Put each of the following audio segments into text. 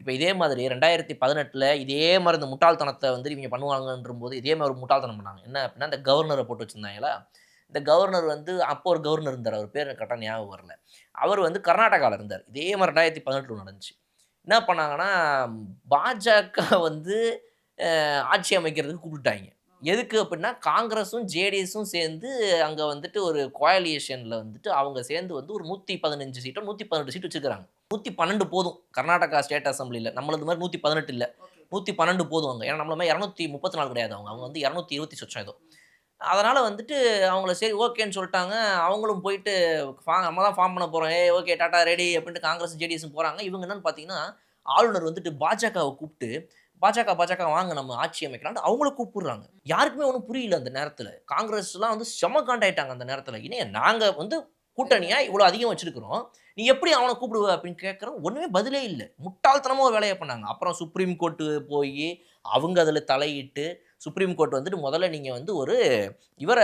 இப்ப இதே மாதிரி 2018ல இதே மாரி இந்த முட்டாள்தனத்த வந்து இவங்க பண்ணுவாங்கன்றம்போது, இதே மாரி ஒரு முட்டாள்தனம் பண்ணாங்க. என்ன அப்டின்னா, இந்த கவர்னர போட்டு வச்சிருந்தாங்களா, இந்த கவர்னர் வந்து அப்போ ஒரு கவர்னர் இருந்தாரு. அவர் பேர் எனக்கு கரெக்ட்டா ஞாபகம் வரல. அவர் வந்து கர்நாடகால இருந்தார். இதே மாரி 2018ல நடந்துச்சு. என்ன பண்ணாங்கன்னா, பாஜக வந்து ஆட்சி அமைக்கிறதுக்கு கூப்பிட்டுட்டாய்ங்க. எதுக்கு அப்டின்னா, காங்கிரஸும், ஜேடிஎஸும் சேர்ந்து அங்க வந்துட்டு ஒரு கோயலிஷன்ல வந்துட்டு அவங்க சேர்ந்து வந்து ஒரு 115 சீட்டோ, 118 சீட் வச்சிருக்காங்க. 112 போதும். கர்நாடகா ஸ்டேட் அசெம்பிளில. நம்மளது மாரி 118 இல்ல. 112 போதும் அங்க. ஏன்னா நம்மள மாரி 234 கிடையாது அவங்க. அவங்க வந்து 220 சொச்சம் ஏதோ. அதனால வந்துட்டு அவங்கள சரி ஓகேன்னு சொல்ட்டாங்க. அவங்களும் போயிட்டு நம்ம தான் ஃபார்ம் பண்ண போறோம். ஏய் ஓகே டாடா ரெடி அப்டின்ட்டு காங்கிரஸ், ஜேடிஎஸும் போறாங்க. இவங்க என்னன்னு பார்த்தீங்கன்னா, ஆளுநர் வந்துட்டு பாஜகவ கூப்ட்டு, பாஜக வாங்க நம்ம ஆட்சி அமைக்கலாம்ன்னு அவங்கள கூப்பிடுறாங்க. யாருக்குமே ஒண்ணும் புரியல அந்த நேரத்துல. காங்கிரஸ்லாம் வந்து செம காண்டாயிட்டாங்க அந்த நேரத்துல. "என்னய்யா நாங்க வந்து கூட்டணியா இவ்ளோ அதிகம் வச்சிருக்கிறோம். நீ எப்படி அவன கூப்பிடுவ?" அப்படின்னு கேட்கிறோம். ஒண்ணுமே பதிலே இல்ல. முட்டாள்தனமா ஒரு வேலைய பண்ணாங்க. அப்புறம் சுப்ரீம் கோர்ட் போயி, அவங்க அதுல தலையிட்டு, சுப்ரீம் கோர்ட் வந்துட்டு முதல்ல நீங்க வந்து ஒரு இவர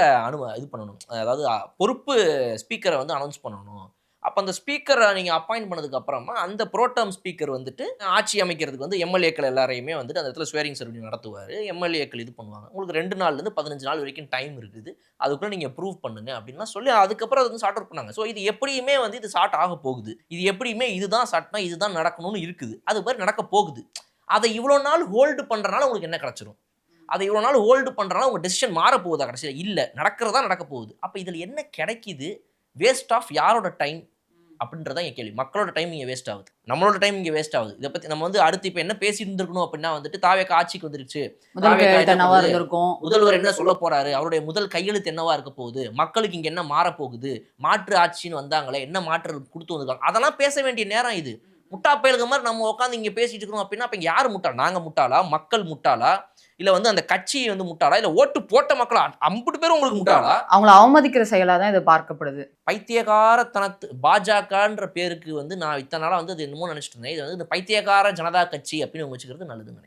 இது பண்ணணும். அதாவது பொறுப்பு ஸ்பீக்கர வந்து அனவுன்ஸ் பண்ணணும். அப்ப அந்த ஸ்பீக்கர நீங்க அப்பாயிண்ட் பண்ணதுக்கு அப்புறமா, அந்த புரோடெர்ம் ஸ்பீக்கர் வந்துட்டு ஆட்சி அமைக்கிறதுக்கு வந்து எம்.எல்.ஏக்கள் எல்லாரையுமே வந்துட்டு அந்த இடத்துல ஸ்வேரிங் செரமனி நடத்துவாரு. எம்.எல்.ஏக்கள் இது பண்ணுவாங்க. உங்களுக்கு 2 நாள்லேருந்து 15 நாள் வரைக்கும் டைம் இருக்குது. அதுக்குள்ள நீங்க ப்ரூவ் பண்ணுங்க அப்டின்லாம் சொல்லி அதுக்கப்புறம் அத வந்து சார்ட் அவுட் பண்ணாங்க. ஸோ இது எப்படியுமே வந்து இது சார்ட் ஆக போகுது. இது எப்படியுமே இதுதான் சட்டம், இதுதான் நடக்கணும்னு இருக்குது. அது மாரி நடக்க போகுது. அத இவ்வளோ நாள் ஹோல்டு பண்றனால உங்களுக்கு என்ன கிடைச்சிரும்? அத இவ்வளோ நாள் ஹோல்டு பண்றனால உங்க டெசிஷன் மாறப்போகுதா கடைசில? இல்ல. நடக்கிறது தான் நடக்க போகுது. அப்ப இதுல என்ன கிடைக்குது? வேஸ்ட் ஆஃப் யாரோட டைம்? அப்படின்றது தான் என் கேள்வி. மக்களோட டைம் இங்க வேஸ்ட் ஆகுது. நம்மளோட டைம் இங்க வேஸ்ட் ஆகுது. இத பத்தி நம்ம வந்து அடுத்து இப்ப என்ன பேசிட்டு இருந்திருக்கணும் அப்படின்னா வந்துட்டு, தாவேக்கா ஆட்சிக்கு வந்துருச்சு. முதல் தாவேக்கா கையெழுத்து என்ன என்னவா பண்ணுது? இருந்திருக்கும்? முதல்வர் என்ன சொல்லப் போறாரு? அவருடைய முதல் கையெழுத்து என்னவா இருக்க போகுது? மக்களுக்கு இங்க என்ன மாறப்போகுது? மாற்று ஆட்சின்னு வந்தாங்களே, என்ன மாற்று குடுத்து வந்திருக்காங்க? அதெல்லாம் பேச வேண்டிய நேரம் இது. முட்டா பயலுக மாரி நம்ம உட்கார்ந்து இங்க பேசிட்டு இருக்கிறோம் அப்படின்னா, அப்ப இங்க யாரு முட்டாள்? நாங்க முட்டாளா? மக்கள் முட்டாளா? இல்ல வந்து அந்த கட்சி வந்து முட்டாளா? இல்ல ஓட்டு போட்ட மக்களா? அம்புட்டு பேரும் உங்களுக்கு முட்டாளா? அவங்கள அவமதிக்கிற செயலா தான் இது பார்க்கப்படுது. பைத்தியக்காரத்தனத்து பாஜகன்ற பேருக்கு வந்து நான் இத்தன நாளா வந்து அது என்னமோ நெனச்சுட்டு இருந்தேன். இது வந்து இந்த பைத்தியக்கார ஜனதா கட்சி அப்படின்னு இவங்க வச்சுக்கிறது நல்லதுன்னு நெனைக்கிறேன்.